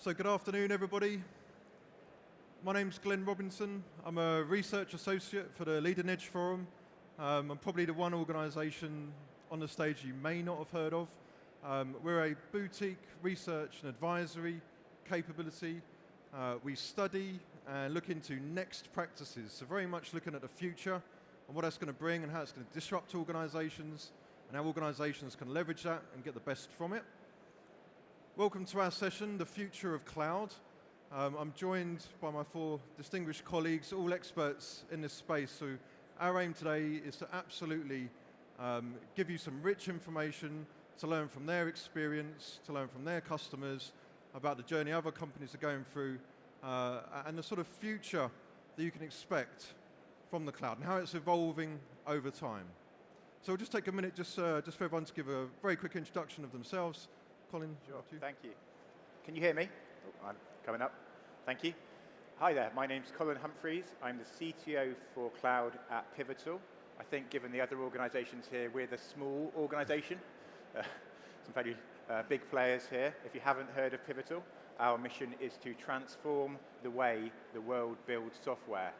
So good afternoon, everybody. My name's Glen Robinson. I'm a research associate for the Leading Edge Forum. I'm probably the one organisation on the stage you may not have heard of. We're a boutique research and advisory capability. We study and look into next practices, so very much looking at the future and what that's going to bring and how it's going to disrupt organisations and how organisations can leverage that and get the best from it. Welcome to our session, The Future of Cloud. I'm joined by my four distinguished colleagues, all experts in this space. So our aim today is to absolutely give you some rich information to learn from their experience, to learn from their customers about the journey other companies are going through and the sort of future that you can expect from the cloud and how it's evolving over time. So we'll just take a minute just for everyone to give a very quick introduction of themselves. Colin, sure. Thank you. Can you hear me? Oh, I'm coming up. Thank you. Hi there. My name's Colin Humphreys. I'm the CTO for Cloud at Pivotal. I think given the other organizations here, we're the small organization. Some very big players here. If you haven't heard of Pivotal, our mission is to transform the way the world builds software.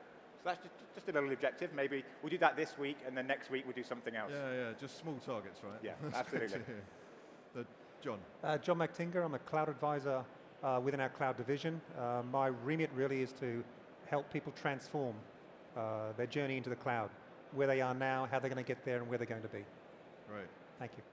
So that's just a little objective. Maybe we'll do that this week, and then next week we'll do something else. Yeah, just small targets, right? Yeah, absolutely. John. Jon Machtynger. I'm a cloud advisor within our cloud division. My remit really is to help people transform their journey into the cloud, where they are now, how they're going to get there, and where they're going to be. Right. Thank you.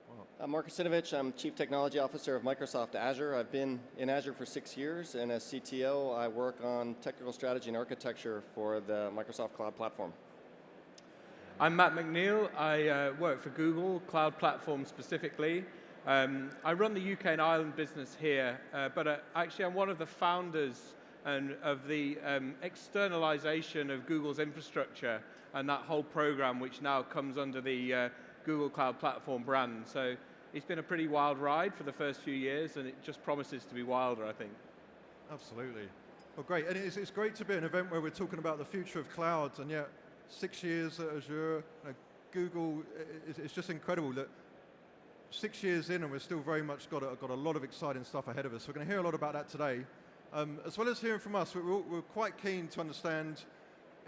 Wow. I'm Russinovich. I'm Chief Technology Officer of Microsoft Azure. I've been in Azure for 6 years, and as CTO, I work on technical strategy and architecture for the Microsoft Cloud Platform. I'm Matt McNeill. I work for Google, Cloud Platform specifically. I run the UK and Ireland business here, but actually I'm one of the founders of the externalization of Google's infrastructure and that whole program which now comes under the Google Cloud Platform brand. So it's been a pretty wild ride for the first few years, and it just promises to be wilder, I think. Absolutely. Well, great. And it's great to be at an event where we're talking about the future of clouds, and yet 6 years at Azure, Google, it's just incredible that 6 years in and we've still very much got a lot of exciting stuff ahead of us. We're going to hear a lot about that today. As well as hearing from us, we're quite keen to understand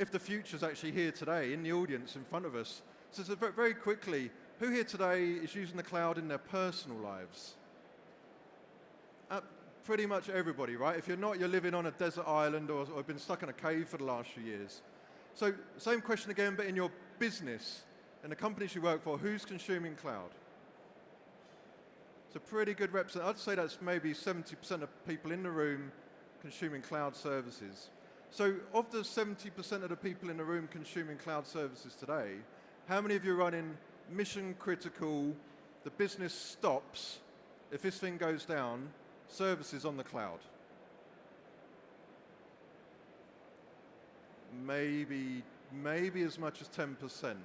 if the future's actually here today in the audience in front of us. So very quickly, who here today is using the cloud in their personal lives? Pretty much everybody, right? If you're not, you're living on a desert island or been stuck in a cave for the last few years. So same question again, but in your business, in the companies you work for, who's consuming cloud? It's a pretty good representation. I'd say that's maybe 70% of people in the room consuming cloud services. So of the 70% of the people in the room consuming cloud services today, how many of you are running mission critical, the business stops, if this thing goes down, services on the cloud? Maybe as much as 10%.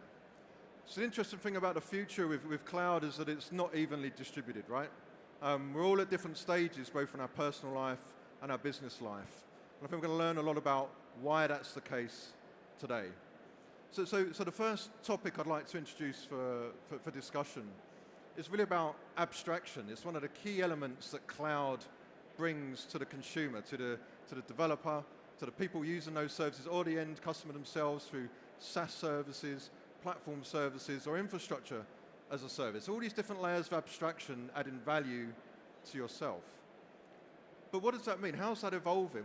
So the interesting thing about the future with cloud is that it's not evenly distributed, right? We're all at different stages, both in our personal life and our business life. And I think we're going to learn a lot about why that's the case today. So the first topic I'd like to introduce for discussion is really about abstraction. It's one of the key elements that cloud brings to the consumer, to the developer, to the people using those services, or the end customer themselves through SaaS services, platform services, or infrastructure as a service. All these different layers of abstraction adding value to yourself. But what does that mean? How's that evolving?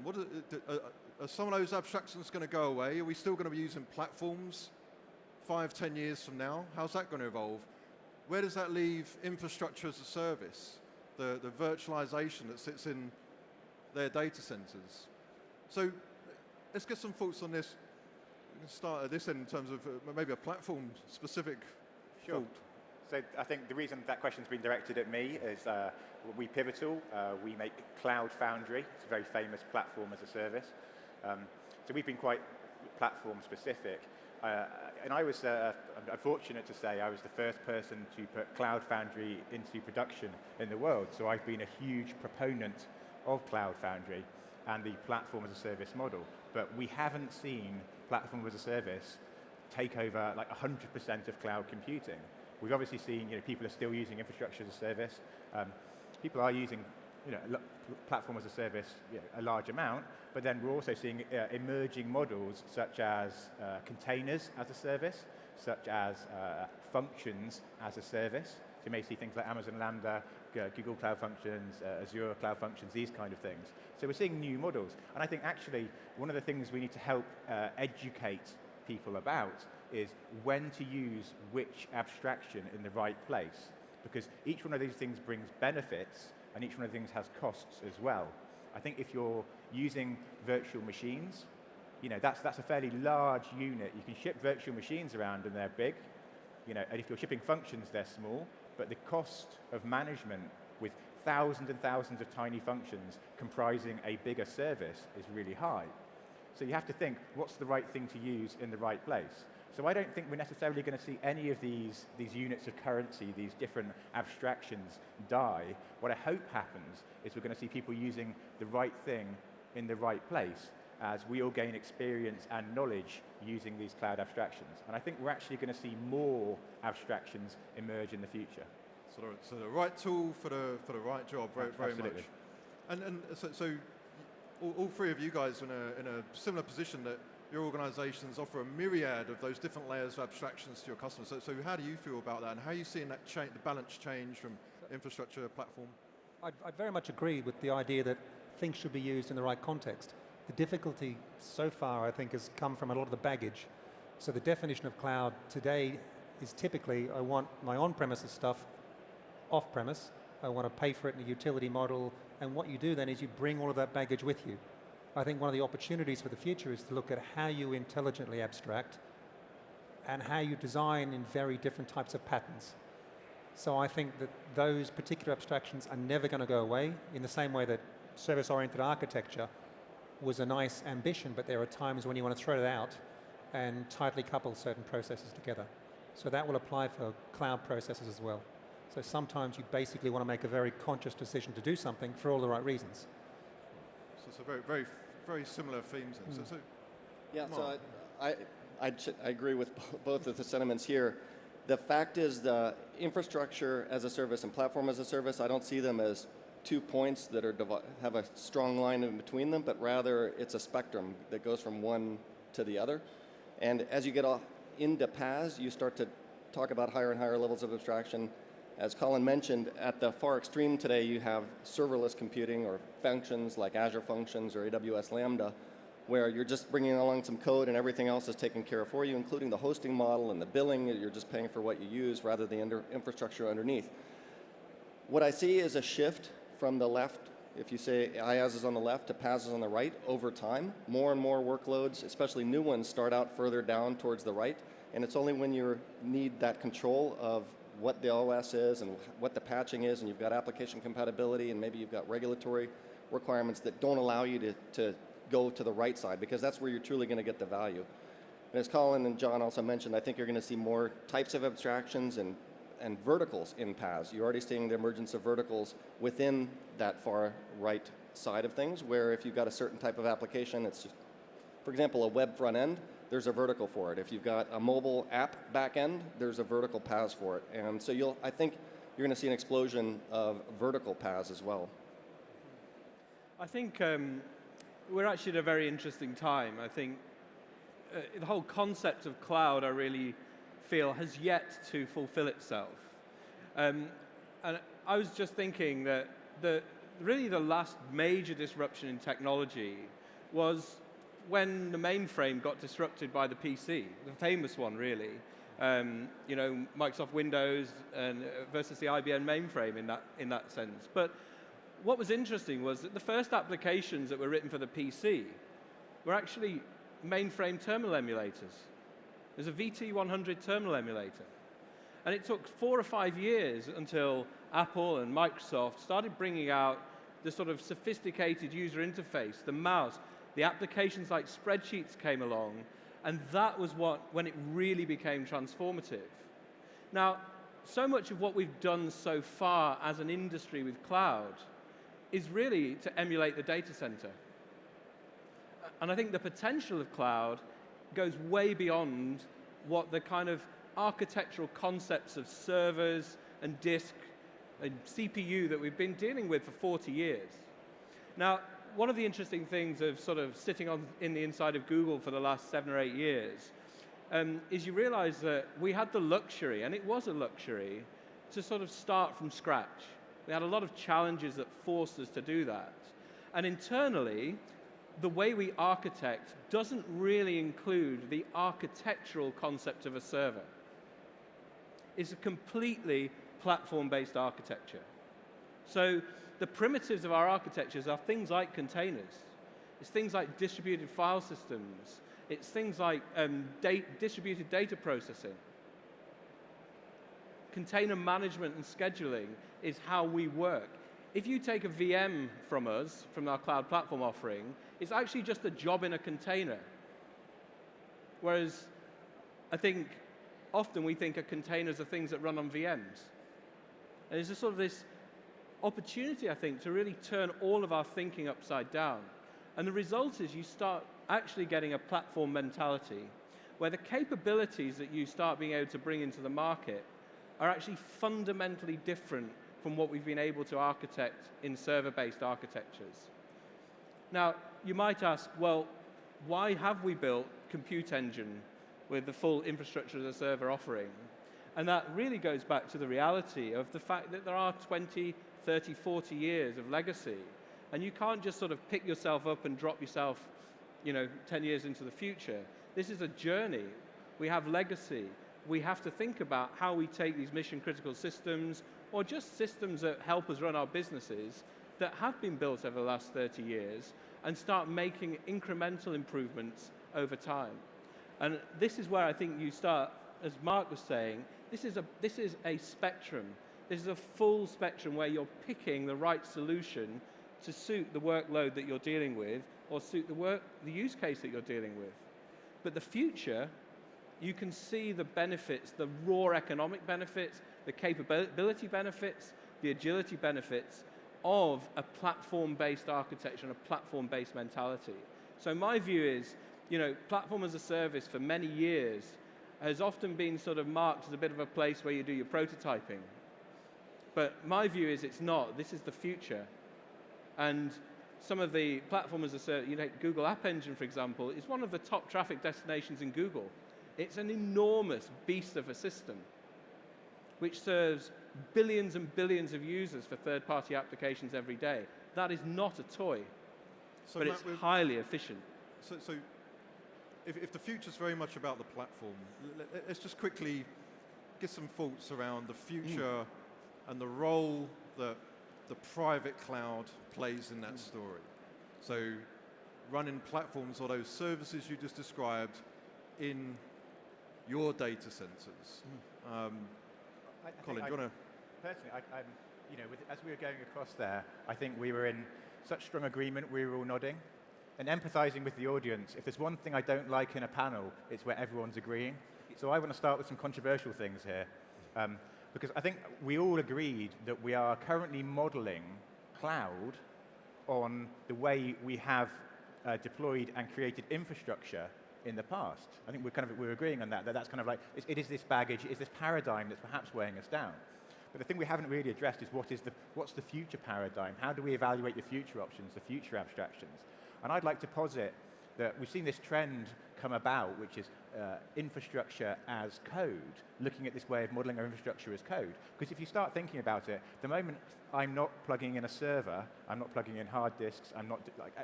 Are some of those abstractions going to go away? Are we still going to be using platforms 5-10 years from now? How's that going to evolve? Where does that leave infrastructure as a service, the virtualization that sits in their data centers? So let's get some thoughts on this. We can start at this end in terms of maybe a platform-specific thought. So I think the reason that question's been directed at me is we Pivotal, we make Cloud Foundry. It's a very famous platform as a service. So we've been quite platform-specific. And I was, I'm fortunate to say, I was the first person to put Cloud Foundry into production in the world. So I've been a huge proponent of Cloud Foundry and the platform as a service model. But we haven't seen platform as a service take over like 100% of cloud computing. We've obviously seen, people are still using infrastructure as a service. People are using platform as a service, a large amount, but then we're also seeing emerging models such as containers as a service, such as functions as a service. So you may see things like Amazon Lambda, Google Cloud Functions, Azure Cloud Functions, these kind of things. So we're seeing new models. And I think actually one of the things we need to help educate people about is when to use which abstraction in the right place. Because each one of these things brings benefits, and each one of the things has costs as well. I think if you're using virtual machines, that's a fairly large unit. You can ship virtual machines around and they're big, and if you're shipping functions, they're small, but the cost of management with thousands and thousands of tiny functions comprising a bigger service is really high. So you have to think, what's the right thing to use in the right place? So I don't think we're necessarily going to see any of these units of currency, these different abstractions die. What I hope happens is we're going to see people using the right thing in the right place as we all gain experience and knowledge using these cloud abstractions. And I think we're actually going to see more abstractions emerge in the future. So the right tool for the right job, very much. And so all three of you guys are in a similar position that your organizations offer a myriad of those different layers of abstractions to your customers. So how do you feel about that, and how are you seeing that the balance change from infrastructure platform? I very much agree with the idea that things should be used in the right context. The difficulty so far, I think, has come from a lot of the baggage. So the definition of cloud today is typically, I want my on-premises stuff off-premise, I want to pay for it in a utility model, and what you do then is you bring all of that baggage with you. I think one of the opportunities for the future is to look at how you intelligently abstract and how you design in very different types of patterns. So I think that those particular abstractions are never going to go away, in the same way that service-oriented architecture was a nice ambition, but there are times when you want to throw it out and tightly couple certain processes together. So that will apply for cloud processes as well. So sometimes you basically want to make a very conscious decision to do something for all the right reasons. So very similar themes. So yeah, so I agree with both of the sentiments here. The fact is, the infrastructure as a service and platform as a service, I don't see them as 2 points that have a strong line in between them, but rather it's a spectrum that goes from one to the other. And as you get into PaaS, you start to talk about higher and higher levels of abstraction. As Colin mentioned, at the far extreme today, you have serverless computing or functions like Azure Functions or AWS Lambda, where you're just bringing along some code and everything else is taken care of for you, including the hosting model and the billing. You're just paying for what you use rather than the infrastructure underneath. What I see is a shift from the left, if you say IaaS is on the left to PaaS is on the right, over time. More and more workloads, especially new ones, start out further down towards the right, and it's only when you need that control of what the OS is and what the patching is, and you've got application compatibility, and maybe you've got regulatory requirements that don't allow you to go to the right side, because that's where you're truly going to get the value. And as Colin and John also mentioned, I think you're going to see more types of abstractions and verticals in PaaS. You're already seeing the emergence of verticals within that far right side of things, where if you've got a certain type of application, it's just, for example, a web front end, there's a vertical for it. If you've got a mobile app back end, there's a vertical PaaS for it. And so I think you're going to see an explosion of vertical PaaS as well. I think we're actually at a very interesting time. I think the whole concept of cloud, I really feel, has yet to fulfill itself. And I was just thinking that really the last major disruption in technology was when the mainframe got disrupted by the PC, the famous one, really. Microsoft Windows versus the IBM mainframe in that sense. But what was interesting was that the first applications that were written for the PC were actually mainframe terminal emulators. There's a VT100 terminal emulator. And it took 4 or 5 years until Apple and Microsoft started bringing out the sort of sophisticated user interface, the mouse. The applications like spreadsheets came along, and that was when it really became transformative. Now, so much of what we've done so far as an industry with cloud is really to emulate the data center. And I think the potential of cloud goes way beyond what the kind of architectural concepts of servers and disk a CPU that we've been dealing with for 40 years. Now, one of the interesting things of sort of sitting in the inside of Google for the last 7 or 8 years is you realize that we had the luxury, and it was a luxury, to sort of start from scratch. We had a lot of challenges that forced us to do that. And internally, the way we architect doesn't really include the architectural concept of a server. It's a completely platform-based architecture. So the primitives of our architectures are things like containers. It's things like distributed file systems. It's things like distributed data processing. Container management and scheduling is how we work. If you take a VM from us, from our cloud platform offering, it's actually just a job in a container. Whereas I think often we think of containers are things that run on VMs. And there's a sort of this opportunity, I think, to really turn all of our thinking upside down. And the result is you start actually getting a platform mentality where the capabilities that you start being able to bring into the market are actually fundamentally different from what we've been able to architect in server-based architectures. Now, you might ask, well, why have we built Compute Engine with the full infrastructure as a server offering? And that really goes back to the reality of the fact that there are 20, 30, 40 years of legacy. And you can't just sort of pick yourself up and drop yourself, 10 years into the future. This is a journey. We have legacy. We have to think about how we take these mission-critical systems, or just systems that help us run our businesses that have been built over the last 30 years, and start making incremental improvements over time. And this is where I think you start, as Mark was saying, this is a spectrum. This is a full spectrum where you're picking the right solution to suit the workload that you're dealing with, or suit the use case that you're dealing with. But the future, you can see the benefits, the raw economic benefits, the capability benefits, the agility benefits of a platform-based architecture and a platform-based mentality. So my view is, platform as a service for many years has often been sort of marked as a bit of a place where you do your prototyping. But my view is it's not. This is the future. And some of the platform as a service, Google App Engine, for example, is one of the top traffic destinations in Google. It's an enormous beast of a system which serves billions and billions of users for third-party applications every day. That is not a toy, but Matt, it's highly efficient. So if the future's very much about the platform, let's just quickly get some thoughts around the future and the role that the private cloud plays in that story. So running platforms or those services you just described in your data centers. Colin, do you want to? Personally, as we were going across there, I think we were in such strong agreement, we were all nodding and empathizing with the audience. If there's one thing I don't like in a panel, it's where everyone's agreeing. So I want to start with some controversial things here. Because I think we all agreed that we are currently modeling cloud on the way we have deployed and created infrastructure in the past. I think we're agreeing on that that's kind of like, it is this baggage, it is this paradigm that's perhaps weighing us down. But the thing we haven't really addressed is what's the future paradigm? How do we evaluate the future options, the future abstractions? And I'd like to posit that we've seen this trend come about, which is infrastructure as code, looking at this way of modeling our infrastructure as code. Because if you start thinking about it, the moment I'm not plugging in a server, I'm not plugging in hard disks, I'm not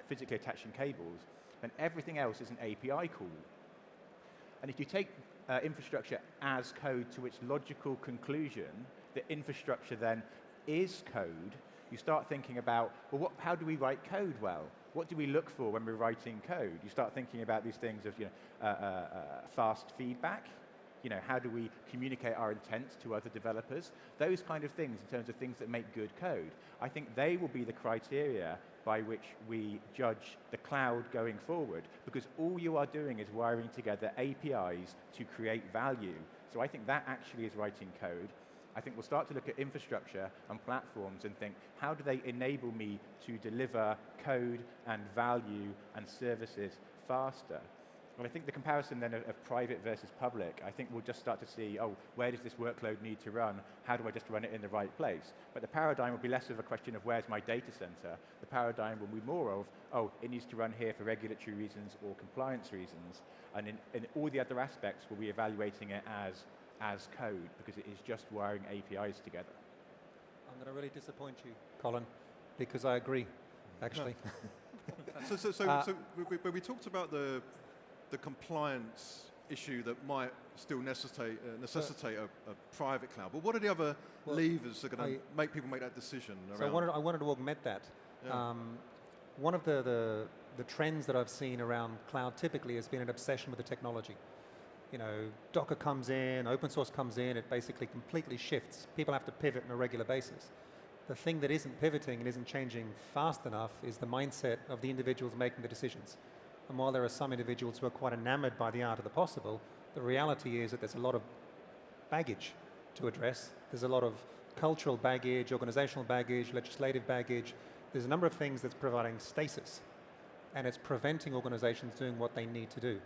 physically attaching cables, then everything else is an API call. And if you take infrastructure as code to its logical conclusion, that infrastructure then is code, you start thinking about, well, how do we write code well? What do we look for when we're writing code? You start thinking about these things of fast feedback. How do we communicate our intent to other developers? Those kind of things in terms of things that make good code. I think they will be the criteria by which we judge the cloud going forward, because all you are doing is wiring together APIs to create value. So I think that actually is writing code. I think we'll start to look at infrastructure and platforms and think, how do they enable me to deliver code and value and services faster? And I think the comparison then of private versus public, I think we'll just start to see, oh, where does this workload need to run? How do I just run it in the right place? But the paradigm will be less of a question of where's my data center. The paradigm will be more of, oh, it needs to run here for regulatory reasons or compliance reasons. And in all the other aspects, we'll be evaluating it as code, because it is just wiring APIs together. I'm going to really disappoint you, Colin, because I agree, actually. So we talked about the compliance issue that might still necessitate a private cloud. But what are the other levers that are going to make people make that decision? So I wanted to augment that. Yeah. One of the trends that I've seen around cloud typically has been an obsession with the technology. You know, Docker comes in, open source comes in, it basically completely shifts. People have to pivot on a regular basis. The thing that isn't pivoting and isn't changing fast enough is the mindset of the individuals making the decisions. And while there are some individuals who are quite enamored by the art of the possible, the reality is that there's a lot of baggage to address. There's a lot of cultural baggage, organizational baggage, legislative baggage. There's a number of things that's providing stasis, and it's preventing organizations doing what they need to do.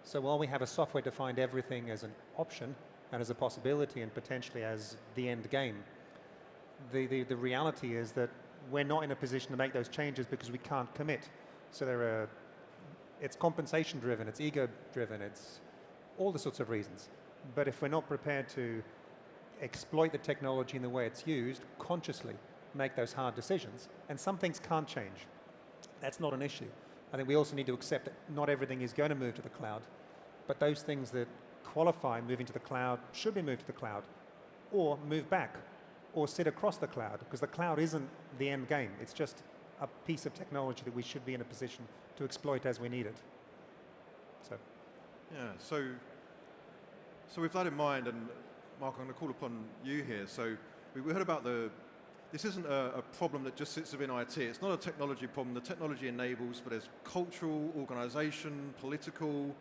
So while we have a software-defined everything as an option and as a possibility and potentially as the end game, the reality is that we're not in a position to make those changes because we can't commit. So it's compensation-driven, it's ego-driven, it's all the sorts of reasons. But if we're not prepared to exploit the technology in the way it's used, consciously make those hard decisions, and some things can't change, that's not an issue. I think we also need to accept that not everything is going to move to the cloud, but those things that qualify moving to the cloud should be moved to the cloud, or move back, or sit across the cloud, because the cloud isn't the end game. It's just a piece of technology that we should be in a position to exploit as we need it. So, yeah. So with that in mind, and Mark, I'm going to call upon you here. So we heard about this isn't a problem that just sits within IT. It's not a technology problem. The technology enables, but there's cultural, organization, political.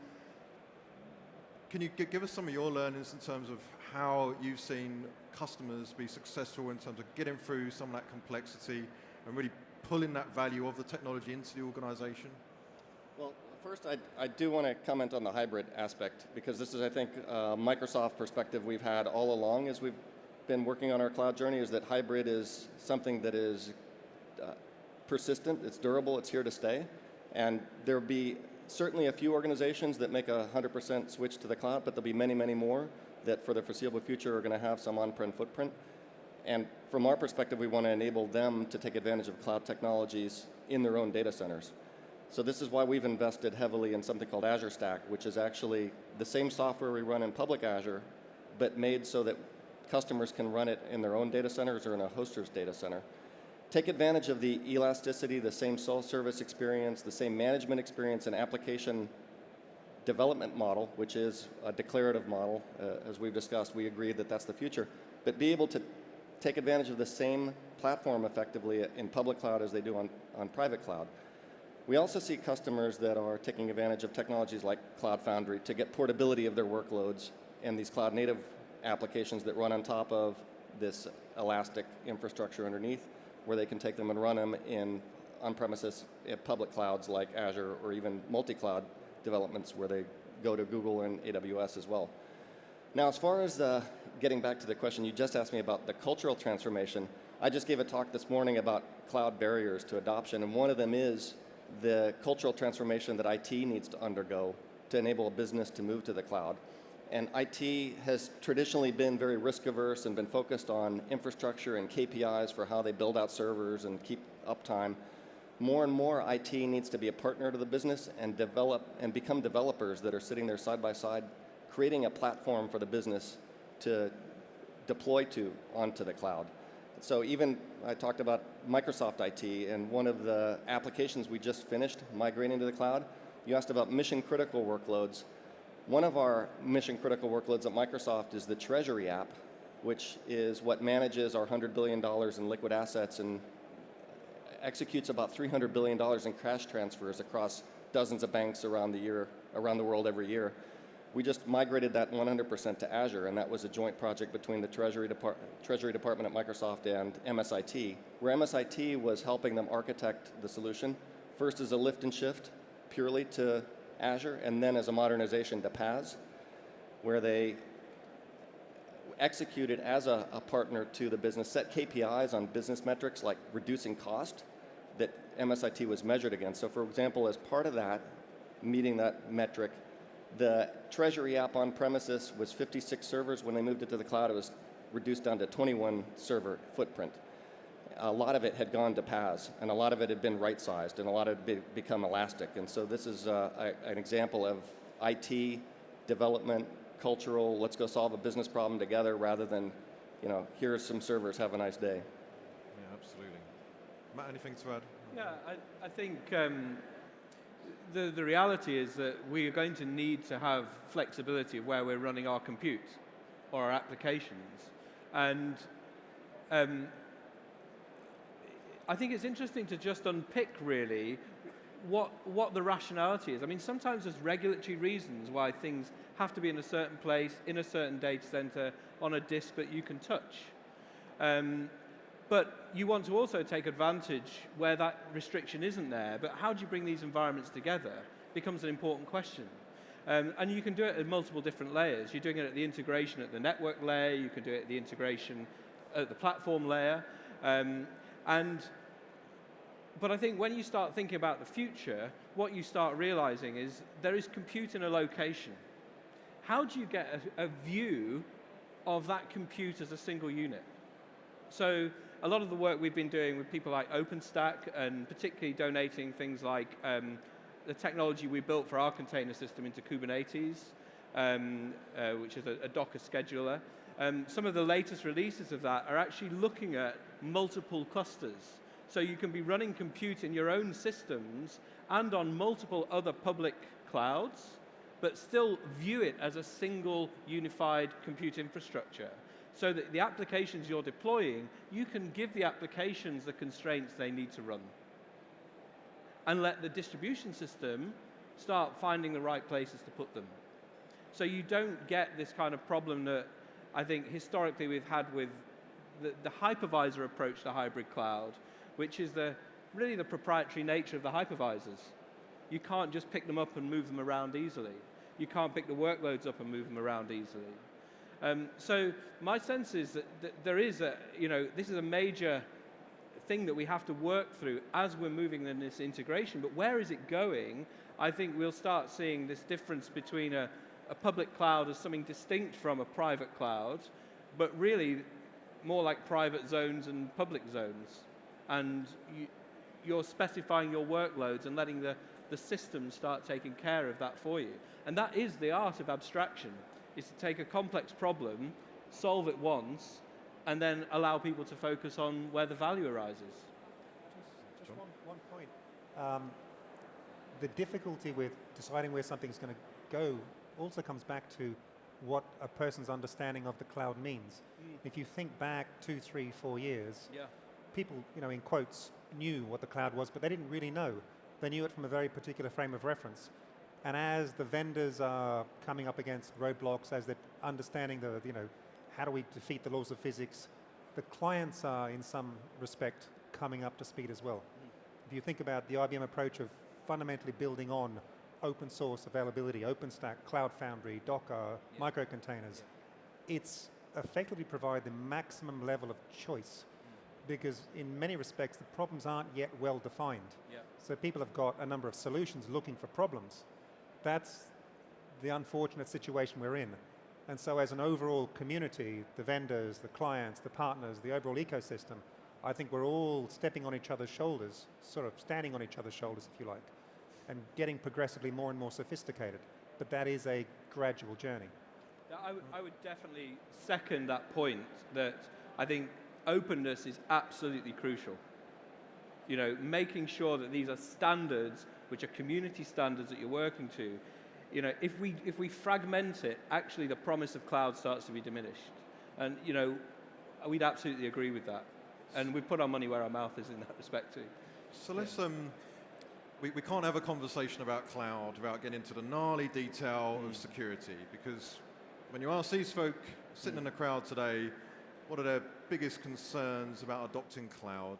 Can you give us some of your learnings in terms of how you've seen customers be successful in terms of getting through some of that complexity and really pulling that value of the technology into the organization? Well, first, I do want to comment on the hybrid aspect, because this is, I think, a Microsoft perspective we've had all along as we've been working on our cloud journey, is that hybrid is something that is persistent, it's durable, it's here to stay. And there'll be certainly a few organizations that make a 100% switch to the cloud, but there'll be many, many more that for the foreseeable future are going to have some on-prem footprint. And from our perspective, we want to enable them to take advantage of cloud technologies in their own data centers. So this is why we've invested heavily in something called Azure Stack, which is actually the same software we run in public Azure, but made so that customers can run it in their own data centers or in a hoster's data center. Take advantage of the elasticity, the same self-service experience, the same management experience and application development model, which is a declarative model. As we've discussed, we agree that that's the future. But be able to take advantage of the same platform effectively in public cloud as they do on private cloud. We also see customers that are taking advantage of technologies like Cloud Foundry to get portability of their workloads and these cloud native applications that run on top of this elastic infrastructure underneath, where they can take them and run them in on-premises public clouds like Azure, or even multi-cloud developments where they go to Google and AWS as well. Now, as far as getting back to the question you just asked me about the cultural transformation, I just gave a talk this morning about cloud barriers to adoption, and one of them is the cultural transformation that IT needs to undergo to enable a business to move to the cloud. And IT has traditionally been very risk averse and been focused on infrastructure and KPIs for how they build out servers and keep uptime. More and more, IT needs to be a partner to the business and develop and become developers that are sitting there side by side, creating a platform for the business to deploy onto the cloud. So even I talked about Microsoft IT, and one of the applications we just finished migrating to the cloud, you asked about mission critical workloads. One of our mission critical workloads at Microsoft is the Treasury app, which is what manages our $100 billion in liquid assets and executes about $300 billion in cash transfers across dozens of banks around the world every year. We just migrated that 100% to Azure, and that was a joint project between the Treasury Department at Microsoft and MSIT, where MSIT was helping them architect the solution, first as a lift and shift purely to Azure, and then as a modernization to PaaS, where they executed as a partner to the business, set KPIs on business metrics like reducing cost that MSIT was measured against. So for example, as part of that, meeting that metric, the Treasury app on premises was 56 servers. When they moved it to the cloud, it was reduced down to 21 server footprint. A lot of it had gone to PaaS, and a lot of it had been right-sized, and a lot of it had become elastic. And so this is an example of IT development, cultural, let's go solve a business problem together rather than, here's some servers, have a nice day. Yeah, absolutely. Matt, anything to add? Yeah, I think the reality is that we are going to need to have flexibility of where we're running our compute or our applications. And I think it's interesting to just unpick, really, what the rationality is. I mean, sometimes there's regulatory reasons why things have to be in a certain place, in a certain data center, on a disk that you can touch. But you want to also take advantage where that restriction isn't there. But how do you bring these environments together becomes an important question. And you can do it at multiple different layers. You're doing it at the integration at the network layer. You can do it at the integration at the platform layer. But I think when you start thinking about the future, what you start realizing is there is compute in a location. How do you get a view of that compute as a single unit? So a lot of the work we've been doing with people like OpenStack, and particularly donating things like the technology we built for our container system into Kubernetes, which is a Docker scheduler. Some of the latest releases of that are actually looking at multiple clusters. So you can be running compute in your own systems and on multiple other public clouds, but still view it as a single unified compute infrastructure. So that the applications you're deploying, you can give the applications the constraints they need to run. And let the distribution system start finding the right places to put them. So you don't get this kind of problem that I think historically we've had with the hypervisor approach to hybrid cloud, which is really the proprietary nature of the hypervisors. You can't just pick them up and move them around easily. You can't pick the workloads up and move them around easily. So my sense is that there is this is a major thing that we have to work through as we're moving in this integration. But where is it going? I think we'll start seeing this difference between a public cloud as something distinct from a private cloud, but really more like private zones and public zones. And you're specifying your workloads and letting the system start taking care of that for you. And that is the art of abstraction, is to take a complex problem, solve it once, and then allow people to focus on where the value arises. Just one point. The difficulty with deciding where something's going to go also comes back to what a person's understanding of the cloud means. If you think back 2, 3, 4 years, people, in quotes, knew what the cloud was, but they didn't really know. They knew it from a very particular frame of reference. And as the vendors are coming up against roadblocks, as they're understanding how do we defeat the laws of physics, the clients are, in some respect, coming up to speed as well. If you think about the IBM approach of fundamentally building on open source availability, OpenStack, Cloud Foundry, Docker, microcontainers, it's effectively provide the maximum level of choice, because in many respects the problems aren't yet well defined. So people have got a number of solutions looking for problems. That's the unfortunate situation we're in. And so as an overall community, the vendors, the clients, the partners, the overall ecosystem, I think we're all stepping on each other's shoulders, sort of standing on each other's shoulders, if you like, and getting progressively more and more sophisticated. But that is a gradual journey. I would definitely second that point, that I think openness is absolutely crucial. Making sure that these are standards, which are community standards that you're working to. If we fragment it, actually the promise of cloud starts to be diminished. And, we'd absolutely agree with that. And we put our money where our mouth is in that respect too. So let's, we can't have a conversation about cloud without getting into the gnarly detail of security, because when you ask these folk sitting in the crowd today, what are their biggest concerns about adopting cloud?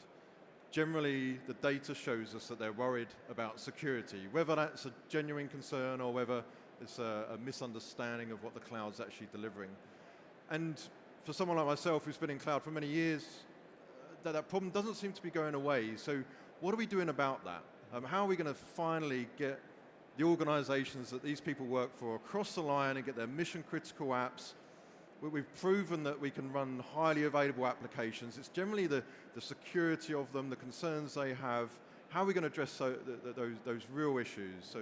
generally the data shows us that they're worried about security, whether that's a genuine concern or whether it's a misunderstanding of what the cloud's actually delivering. And for someone like myself who's been in cloud for many years, that problem doesn't seem to be going away. So what are we doing about that? How are we going to finally get the organizations that these people work for across the line and get their mission critical apps? We've proven that we can run highly available applications. It's generally the security of them, the concerns they have. How are we going to address those real issues? So,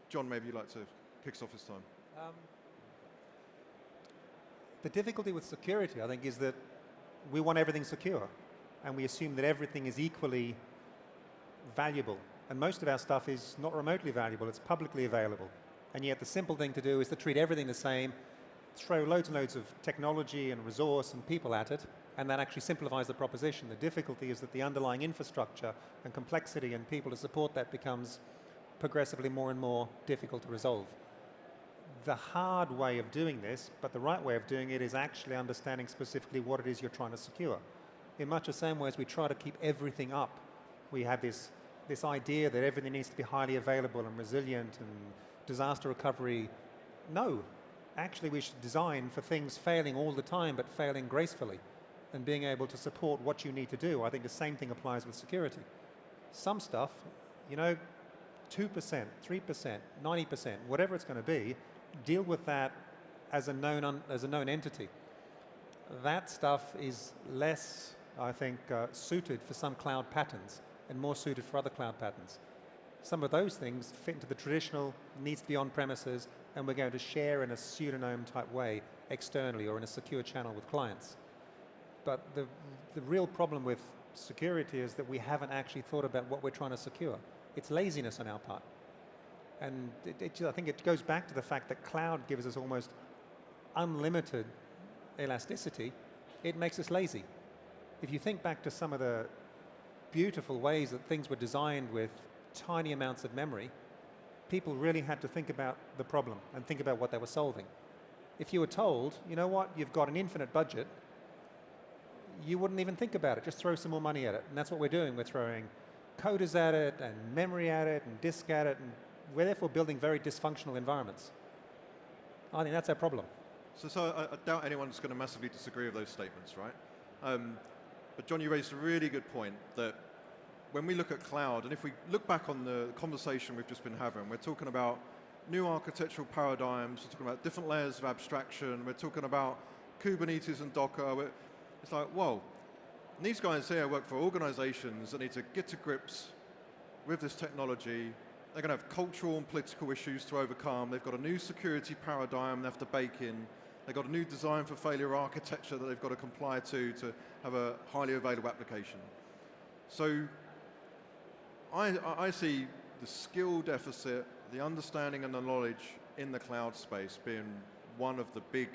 Jon, maybe you'd like to kick us off this time. The difficulty with security, I think, is that we want everything secure, and we assume that everything is equally valuable. And most of our stuff is not remotely valuable, it's publicly available. And yet the simple thing to do is to treat everything the same, throw loads and loads of technology and resource and people at it, and that actually simplifies the proposition. The difficulty is that the underlying infrastructure and complexity and people to support that becomes progressively more and more difficult to resolve. The hard way of doing this, but the right way of doing it, is actually understanding specifically what it is you're trying to secure. In much the same way as we try to keep everything up, we have this idea that everything needs to be highly available and resilient and disaster recovery. No, actually we should design for things failing all the time, but failing gracefully and being able to support what you need to do. I think the same thing applies with security. Some stuff, 2%, 3%, 90%, whatever it's going to be, deal with that as a known entity. That stuff is less, I think, suited for some cloud patterns and more suited for other cloud patterns. Some of those things fit into the traditional, needs to be on premises, and we're going to share in a pseudonym type way externally or in a secure channel with clients. But the real problem with security is that we haven't actually thought about what we're trying to secure. It's laziness on our part. And I think it goes back to the fact that cloud gives us almost unlimited elasticity. It makes us lazy. If you think back to some of the beautiful ways that things were designed with tiny amounts of memory, people really had to think about the problem and think about what they were solving. If you were told, you know what, you've got an infinite budget, you wouldn't even think about it, just throw some more money at it. And that's what we're doing. We're throwing coders at it and memory at it and disk at it, and we're therefore building very dysfunctional environments. I think that's our problem. So I doubt anyone's going to massively disagree with those statements, right? But Jon, you raised a really good point that when we look at cloud, and if we look back on the conversation we've just been having, we're talking about new architectural paradigms, we're talking about different layers of abstraction, we're talking about Kubernetes and Docker. It's like, whoa, and these guys here work for organizations that need to get to grips with this technology. They're going to have cultural and political issues to overcome. They've got a new security paradigm they have to bake in. They've got a new design for failure architecture that they've got to comply to have a highly available application. So I see the skill deficit, the understanding and the knowledge in the cloud space being one of the big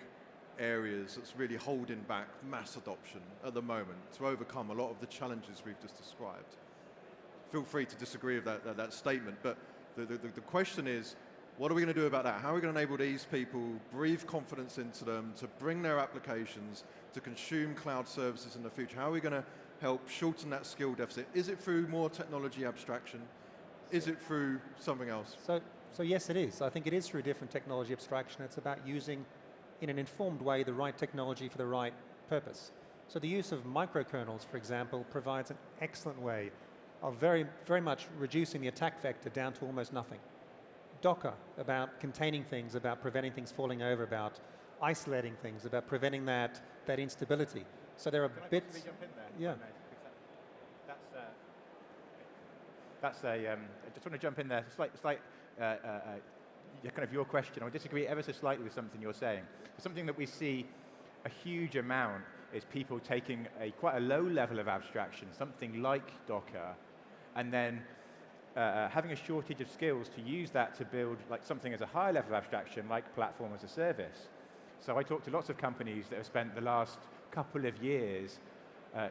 areas that's really holding back mass adoption at the moment to overcome a lot of the challenges we've just described. Feel free to disagree with that statement, but the question is, what are we going to do about that? How are we going to enable these people, breathe confidence into them, to bring their applications, to consume cloud services in the future? How are we going to help shorten that skill deficit? Is it through more technology abstraction? Is it through something else? So yes, it is. I think it is through different technology abstraction. It's about using, in an informed way, the right technology for the right purpose. So the use of microkernels, for example, provides an excellent way of very, very much reducing the attack vector down to almost nothing. Docker, about containing things, about preventing things falling over, about isolating things, about preventing that instability. So there are bits. Can I jump in there? Yeah. I just want to jump in there. Kind of your question. I disagree ever so slightly with something you're saying. Something that we see a huge amount is people taking quite a low level of abstraction, something like Docker, and then having a shortage of skills to use that to build like something as a higher level of abstraction, like platform as a service. So I talk to lots of companies that have spent the last couple of years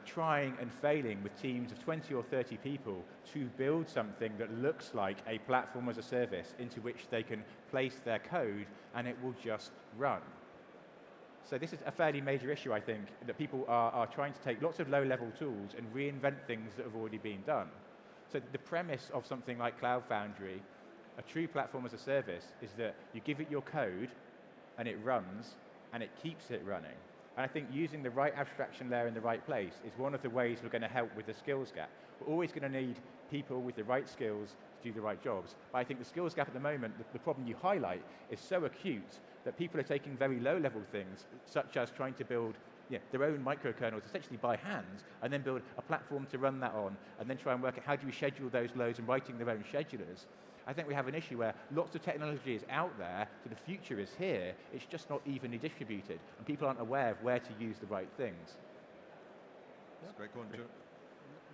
trying and failing with teams of 20 or 30 people to build something that looks like a platform as a service into which they can place their code and it will just run. So this is a fairly major issue, I think, that people are trying to take lots of low-level tools and reinvent things that have already been done. So the premise of something like Cloud Foundry, a true platform as a service, is that you give it your code and it runs and it keeps it running. And I think using the right abstraction layer in the right place is one of the ways we're going to help with the skills gap. We're always going to need people with the right skills to do the right jobs. But I think the skills gap at the moment, the problem you highlight, is so acute that people are taking very low-level things, such as trying to build their own microkernels essentially by hand, and then build a platform to run that on, and then try and work out how do we schedule those loads and writing their own schedulers. I think we have an issue where lots of technology is out there, so the future is here, it's just not evenly distributed, and people aren't aware of where to use the right things. That's great. Go on, Joe.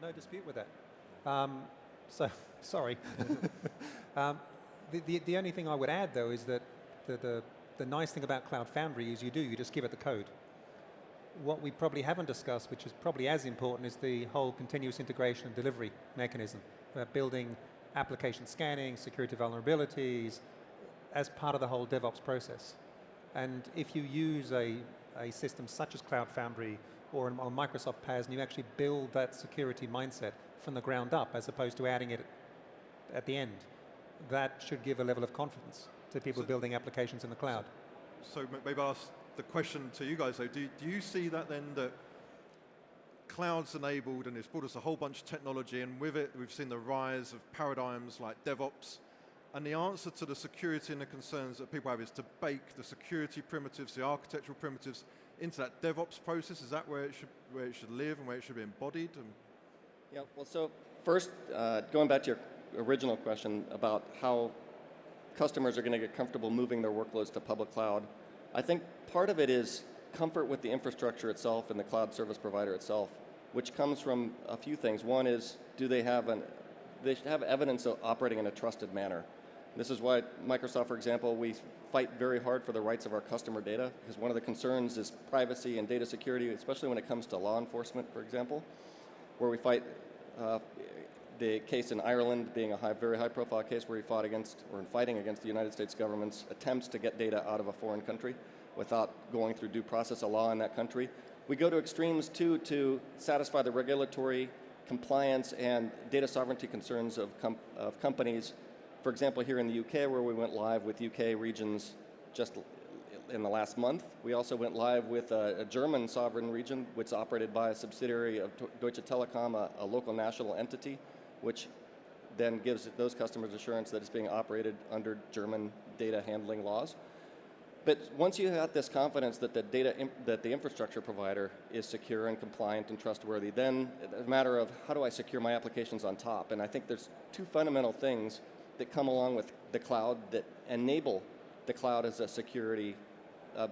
No dispute with that. So, sorry. The only thing I would add, though, is that the nice thing about Cloud Foundry is you just give it the code. What we probably haven't discussed, which is probably as important, is the whole continuous integration and delivery mechanism. Building application scanning, security vulnerabilities, as part of the whole DevOps process. And if you use a system such as Cloud Foundry or on Microsoft PaaS, and you actually build that security mindset from the ground up, as opposed to adding it at the end, that should give a level of confidence to people building applications in the cloud. So maybe I'll ask the question to you guys, though. Do you see that then, that cloud's enabled and it's brought us a whole bunch of technology, and with it we've seen the rise of paradigms like DevOps, and the answer to the security and the concerns that people have is to bake the security primitives, the architectural primitives, into that DevOps process? Is that where it should live and where it should be embodied? Yeah, well, so first, going back to your original question about how customers are going to get comfortable moving their workloads to public cloud, I think part of it is comfort with the infrastructure itself and the cloud service provider itself, which comes from a few things. One is, they should have evidence of operating in a trusted manner. This is why Microsoft, for example, we fight very hard for the rights of our customer data, because one of the concerns is privacy and data security, especially when it comes to law enforcement, for example, where we fight the case in Ireland being a very high-profile case where we fought against, or fighting against the United States government's attempts to get data out of a foreign country without going through due process of law in that country. We go to extremes, too, to satisfy the regulatory compliance and data sovereignty concerns of companies. For example, here in the UK, where we went live with UK regions just in the last month. We also went live with a German sovereign region, which is operated by a subsidiary of Deutsche Telekom, a local national entity, which then gives those customers assurance that it's being operated under German data handling laws. But once you have this confidence that the infrastructure provider is secure and compliant and trustworthy, then it's a matter of how do I secure my applications on top? And I think there's two fundamental things that come along with the cloud that enable the cloud as a security,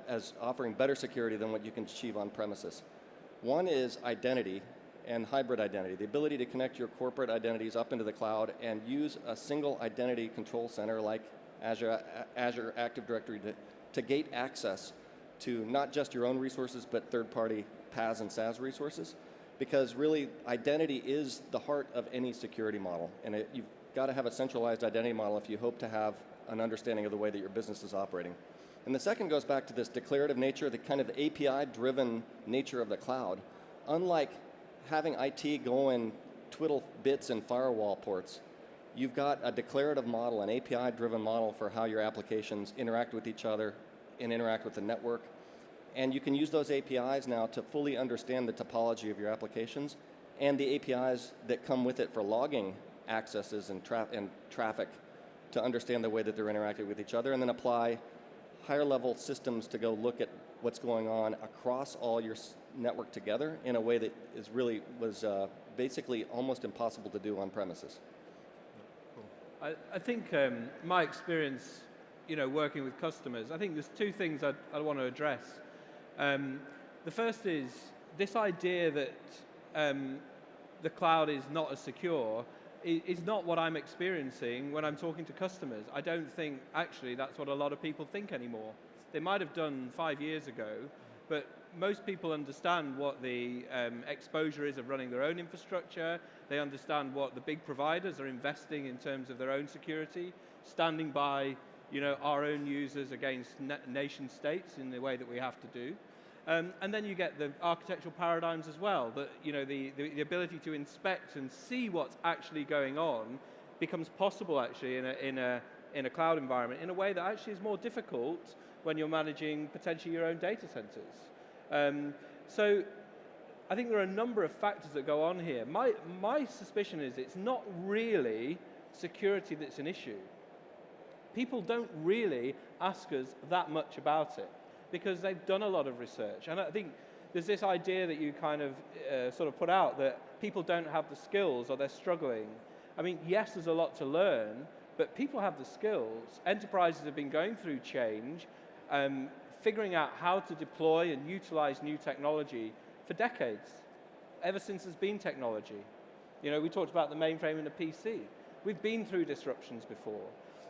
as offering better security than what you can achieve on premises. One is identity and hybrid identity, the ability to connect your corporate identities up into the cloud and use a single identity control center like Azure Active Directory to gate access to not just your own resources, but third-party PaaS and SaaS resources. Because really, identity is the heart of any security model. And you've got to have a centralized identity model if you hope to have an understanding of the way that your business is operating. And the second goes back to this declarative nature, the kind of API-driven nature of the cloud. Unlike having IT go and twiddle bits and firewall ports, you've got a declarative model, an API-driven model for how your applications interact with each other and interact with the network. And you can use those APIs now to fully understand the topology of your applications and the APIs that come with it for logging accesses and traffic to understand the way that they're interacting with each other, and then apply higher-level systems to go look at what's going on across all your network together in a way that was basically almost impossible to do on premises. I think my experience, working with customers, I think there's two things I want to address. The first is this idea that the cloud is not as secure is not what I'm experiencing when I'm talking to customers. I don't think actually that's what a lot of people think anymore. They might have done 5 years ago, but most people understand what the exposure is of running their own infrastructure. They understand what the big providers are investing in terms of their own security, standing by our own users against nation states in the way that we have to do. And then you get the architectural paradigms as well, that the ability to inspect and see what's actually going on becomes possible actually in a cloud environment in a way that actually is more difficult when you're managing potentially your own data centers. So I think there are a number of factors that go on here. My suspicion is it's not really security that's an issue. People don't really ask us that much about it, because they've done a lot of research. And I think there's this idea that you kind of sort of put out that people don't have the skills or they're struggling. I mean, yes, there's a lot to learn, but people have the skills. Enterprises have been going through change, figuring out how to deploy and utilize new technology for decades, ever since there's been technology. We talked about the mainframe and the PC. We've been through disruptions before.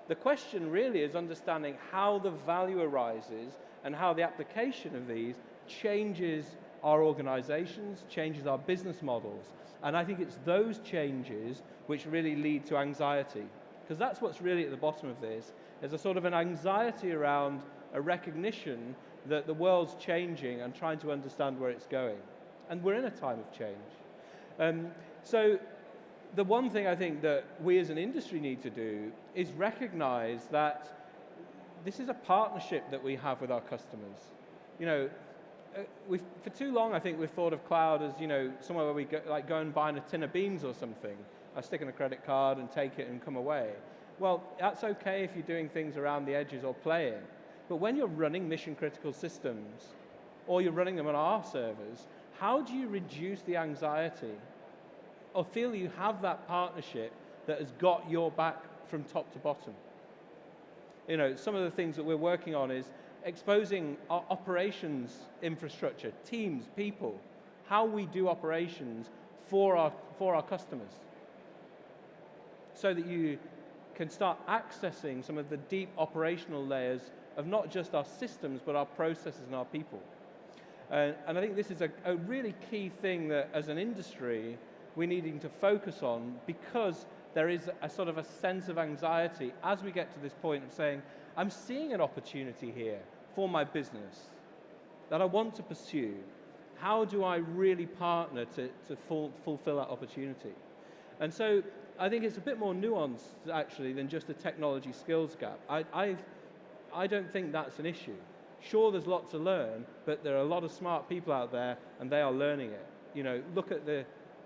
The question really is understanding how the value arises and how the application of these changes our organizations, changes our business models. And I think it's those changes which really lead to anxiety. Because that's what's really at the bottom of this, is a sort of an anxiety around a recognition that the world's changing and trying to understand where it's going. And we're in a time of change. So the one thing I think that we as an industry need to do is recognize that this is a partnership that we have with our customers. For too long, I think we've thought of cloud as somewhere where we go and buy a tin of beans or something. I stick in a credit card and take it and come away. Well, that's okay if you're doing things around the edges or playing. But when you're running mission-critical systems, or you're running them on our servers, how do you reduce the anxiety or feel you have that partnership that has got your back from top to bottom? Some of the things that we're working on is exposing our operations infrastructure, teams, people, how we do operations for our customers, so that you can start accessing some of the deep operational layers of not just our systems, but our processes and our people. And I think this is a really key thing that, as an industry, we're needing to focus on, because there is a sort of a sense of anxiety as we get to this point of saying, I'm seeing an opportunity here for my business that I want to pursue. How do I really partner to fulfill that opportunity? And so I think it's a bit more nuanced, actually, than just a technology skills gap. I don't think that's an issue. Sure, there's lots to learn, but there are a lot of smart people out there, and they are learning it. Look at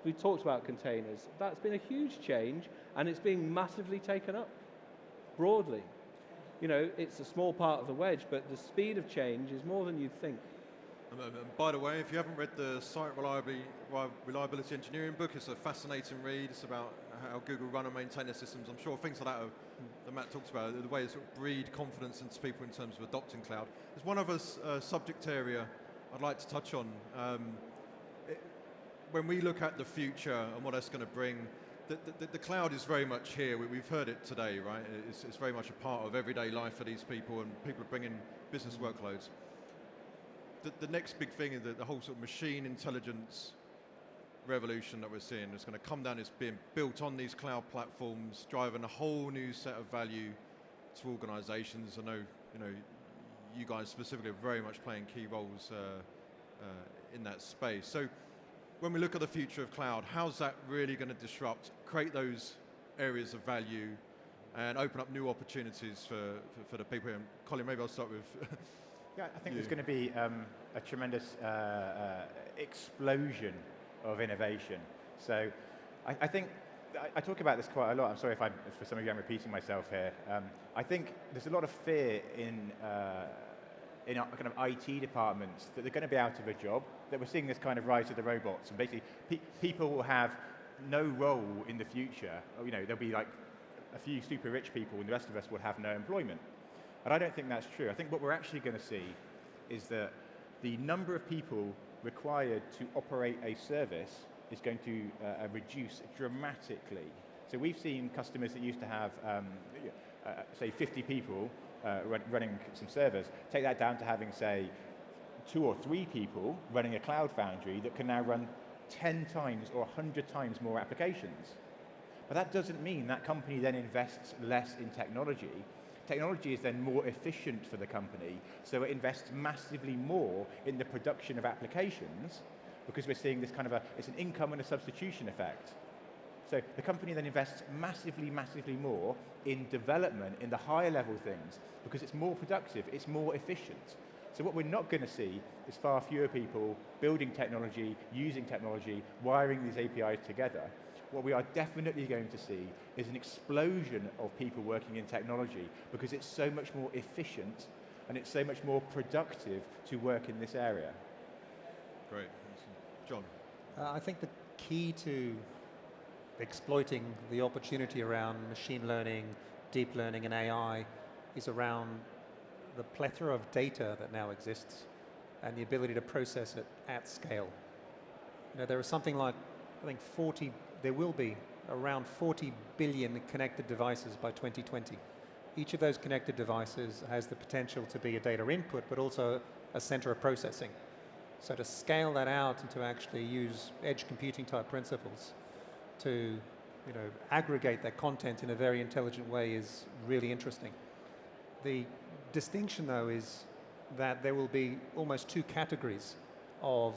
we talked about containers. That's been a huge change, and it's being massively taken up broadly. It's a small part of the wedge, but the speed of change is more than you'd think. And by the way, if you haven't read the Site Reliability Engineering book, it's a fascinating read. It's about how Google run and maintain their systems. I'm sure things like that that Matt talks about, the way it sort of breed confidence into people in terms of adopting cloud. There's one other subject area I'd like to touch on. When we look at the future and what that's going to bring, the cloud is very much here. We've heard it today, right? It's very much a part of everyday life for these people, and people are bringing business workloads. The next big thing is the whole sort of machine intelligence revolution that we're seeing is going to come down. It's being built on these cloud platforms, driving a whole new set of value to organizations. I know, you guys specifically are very much playing key roles in that space. So when we look at the future of cloud, how's that really going to disrupt, create those areas of value, and open up new opportunities for the people here? And Colin, maybe I'll start with Yeah, I think there's going to be a tremendous explosion of innovation. So I think I talk about this quite a lot. I'm sorry if for some of you I'm repeating myself here. I think there's a lot of fear in our kind of IT departments that they're going to be out of a job, that we're seeing this kind of rise of the robots, and basically people will have no role in the future. There'll be like a few super rich people, and the rest of us will have no employment. And I don't think that's true. I think what we're actually going to see is that the number of people required to operate a service is going to reduce dramatically. So we've seen customers that used to have, say, 50 people running some servers, take that down to having, say, 2 or 3 people running a cloud foundry that can now run 10 times or 100 times more applications. But that doesn't mean that company then invests less in technology, Technology is then more efficient for the company, so it invests massively more in the production of applications, because we're seeing this kind of it's an income and a substitution effect. So the company then invests massively, massively more in development, in the higher level things, because it's more productive, it's more efficient. So what we're not going to see is far fewer people building technology, using technology, wiring these APIs together. What we are definitely going to see is an explosion of people working in technology, because it's so much more efficient and it's so much more productive to work in this area. Great. John? I think the key to exploiting the opportunity around machine learning, deep learning, and AI is around the plethora of data that now exists and the ability to process it at scale. There is something like, I think there will be around 40 billion connected devices by 2020. Each of those connected devices has the potential to be a data input, but also a center of processing. So to scale that out and to actually use edge computing type principles to aggregate that content in a very intelligent way is really interesting. The distinction, though, is that there will be almost two categories of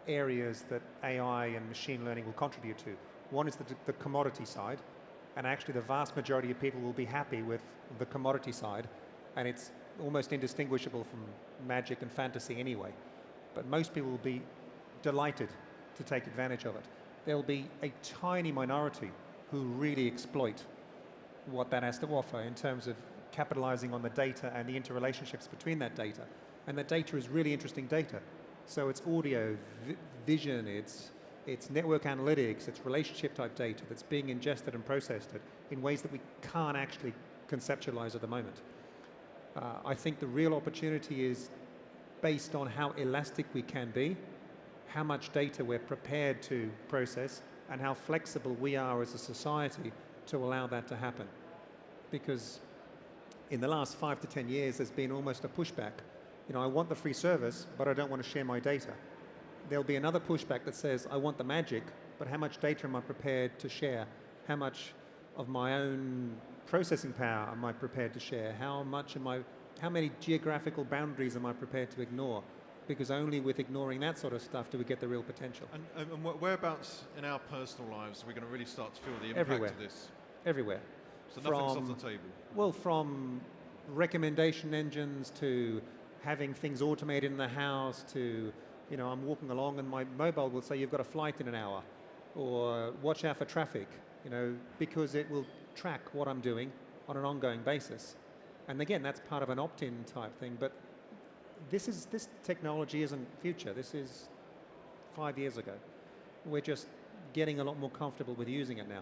areas that AI and machine learning will contribute to. One is the commodity side, and actually the vast majority of people will be happy with the commodity side, and it's almost indistinguishable from magic and fantasy anyway. But most people will be delighted to take advantage of it. There'll be a tiny minority who really exploit what that has to offer in terms of capitalizing on the data and the interrelationships between that data. And that data is really interesting data. So it's audio, vision, it's network analytics, it's relationship type data that's being ingested and processed in ways that we can't actually conceptualize at the moment. I think the real opportunity is based on how elastic we can be, how much data we're prepared to process, and how flexible we are as a society to allow that to happen. Because in the last 5 to 10 years, there's been almost a pushback. I want the free service, but I don't want to share my data. There'll be another pushback that says, I want the magic, but how much data am I prepared to share? How much of my own processing power am I prepared to share? How many geographical boundaries am I prepared to ignore? Because only with ignoring that sort of stuff do we get the real potential. And whereabouts in our personal lives are we going to really start to feel the impact Everywhere. of this? Everywhere. So nothing's off the table? Well, from recommendation engines to having things automated in the house to, I'm walking along and my mobile will say you've got a flight in an hour, or watch out for traffic, because it will track what I'm doing on an ongoing basis. And again, that's part of an opt-in type thing, but this technology isn't future. This is 5 years ago. We're just getting a lot more comfortable with using it now.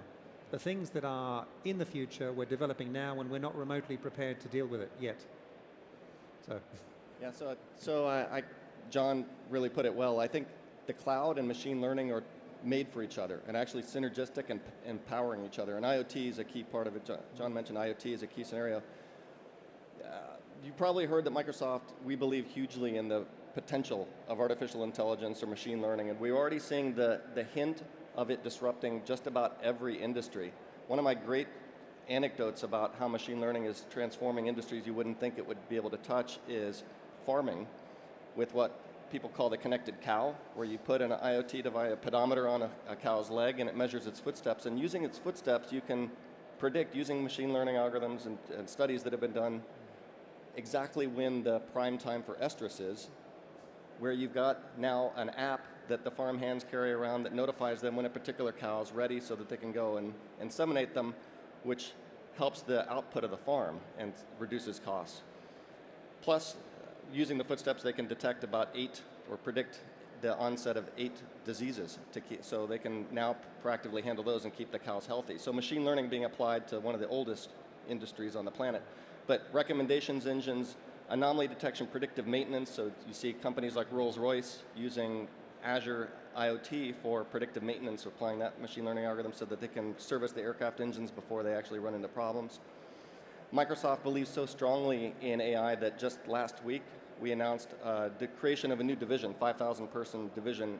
The things that are in the future, we're developing now, and we're not remotely prepared to deal with it yet. So John really put it well. I think the cloud and machine learning are made for each other and actually synergistic and empowering each other. And IoT is a key part of it. John mentioned IoT is a key scenario. You probably heard that Microsoft, we believe hugely in the potential of artificial intelligence or machine learning, and we're already seeing the hint of it disrupting just about every industry. One of my great anecdotes about how machine learning is transforming industries you wouldn't think it would be able to touch is farming, with what people call the connected cow, where you put an IoT device, a pedometer on a cow's leg, and it measures its footsteps. And using its footsteps, you can predict, using machine learning algorithms and studies that have been done, exactly when the prime time for estrus is, where you've got now an app that the farm hands carry around that notifies them when a particular cow is ready so that they can go and inseminate them, which helps the output of the farm and reduces costs. Plus, using the footsteps, they can detect about 8 or predict the onset of 8 diseases so they can now proactively handle those and keep the cows healthy. So machine learning being applied to one of the oldest industries on the planet. But recommendations engines, anomaly detection, predictive maintenance, so you see companies like Rolls-Royce using Azure IoT for predictive maintenance, applying that machine learning algorithm so that they can service the aircraft engines before they actually run into problems. Microsoft believes so strongly in AI that just last week we announced the creation of a new division, 5,000-person division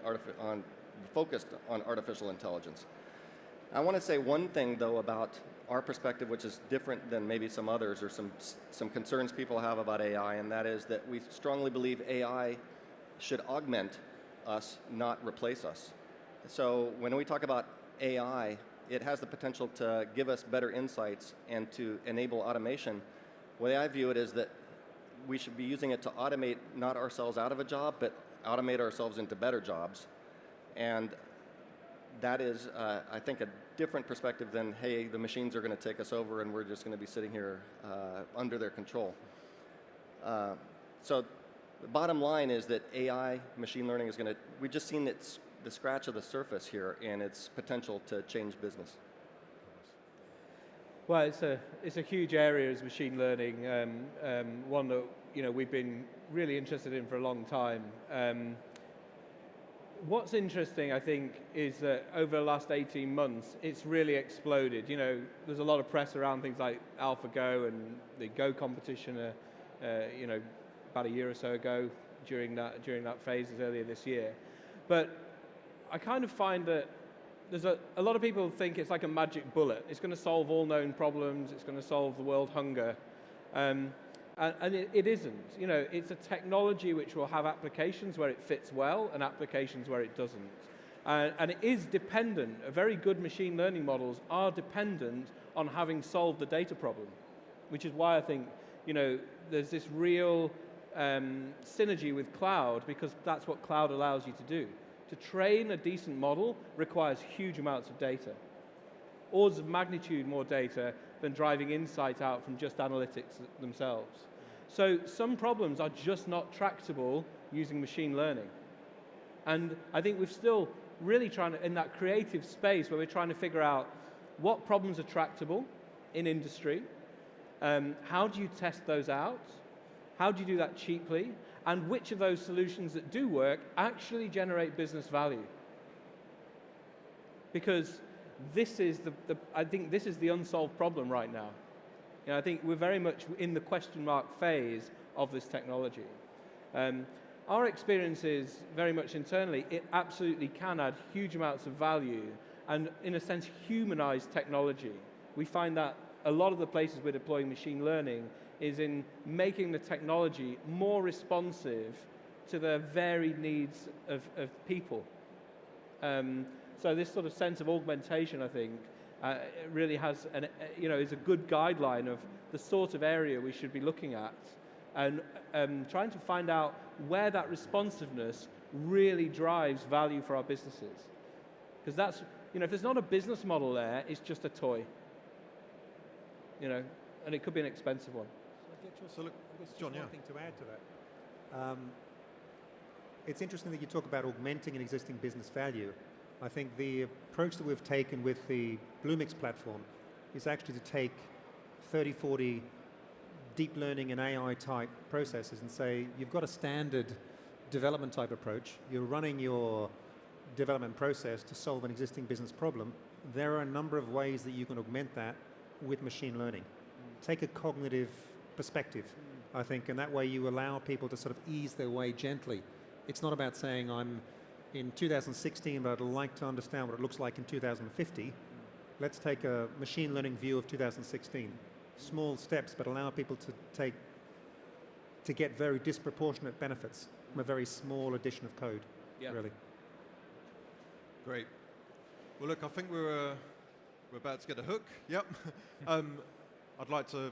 focused on artificial intelligence. I want to say one thing, though, about our perspective, which is different than maybe some others or some concerns people have about AI, and that is that we strongly believe AI should augment us, not replace us. So when we talk about AI, it has the potential to give us better insights and to enable automation. The way I view it is that we should be using it to automate not ourselves out of a job, but automate ourselves into better jobs. And that is, I think, a different perspective than, hey, the machines are going to take us over and we're just going to be sitting here under their control. So the bottom line is that AI, machine learning is going to, we've just seen the scratch of the surface here and its potential to change business. Well, it's a huge area, is machine learning, one that we've been really interested in for a long time. What's interesting, I think, is that over the last 18 months, it's really exploded. There's a lot of press around things like AlphaGo and the Go competition, about a year or so ago during that phase earlier this year. But I kind of find that there's a lot of people think it's like a magic bullet. It's going to solve all known problems. It's going to solve the world hunger. And it isn't. It's a technology which will have applications where it fits well and applications where it doesn't. And it is dependent. Very good machine learning models are dependent on having solved the data problem, which is why I think there's this real synergy with cloud, because that's what cloud allows you to do. To train a decent model requires huge amounts of data. Orders of magnitude more data than driving insight out from just analytics themselves. So some problems are just not tractable using machine learning. And I think we're still really trying to, in that creative space where we're trying to figure out what problems are tractable in industry, how do you test those out, how do you do that cheaply, and which of those solutions that do work actually generate business value. Because this is I think this is the unsolved problem right now. I think we're very much in the question mark phase of this technology. Our experience is very much internally, it absolutely can add huge amounts of value and, in a sense, humanize technology. We find that a lot of the places we're deploying machine learning is in making the technology more responsive to the varied needs of people. So this sort of sense of augmentation, I think, really has is a good guideline of the sort of area we should be looking at, and trying to find out where that responsiveness really drives value for our businesses. Because that's, if there's not a business model there, it's just a toy. And it could be an expensive one. So look, John, one thing to add to that. It's interesting that you talk about augmenting an existing business value. I think the approach that we've taken with the Bluemix platform is actually to take 30, 40 deep learning and AI type processes and say, you've got a standard development type approach. You're running your development process to solve an existing business problem. There are a number of ways that you can augment that with machine learning. Take a cognitive perspective, I think, and that way you allow people to sort of ease their way gently. It's not about saying I'm in 2016, but I'd like to understand what it looks like in 2050. Let's take a machine learning view of 2016. Small steps, but allow people to get very disproportionate benefits from a very small addition of code, really. Great. Well, look, I think we're about to get a hook. Yep. I'd like to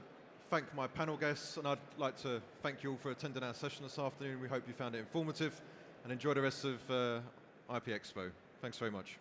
thank my panel guests, and I'd like to thank you all for attending our session this afternoon. We hope you found it informative, and enjoy the rest of IP Expo. Thanks very much.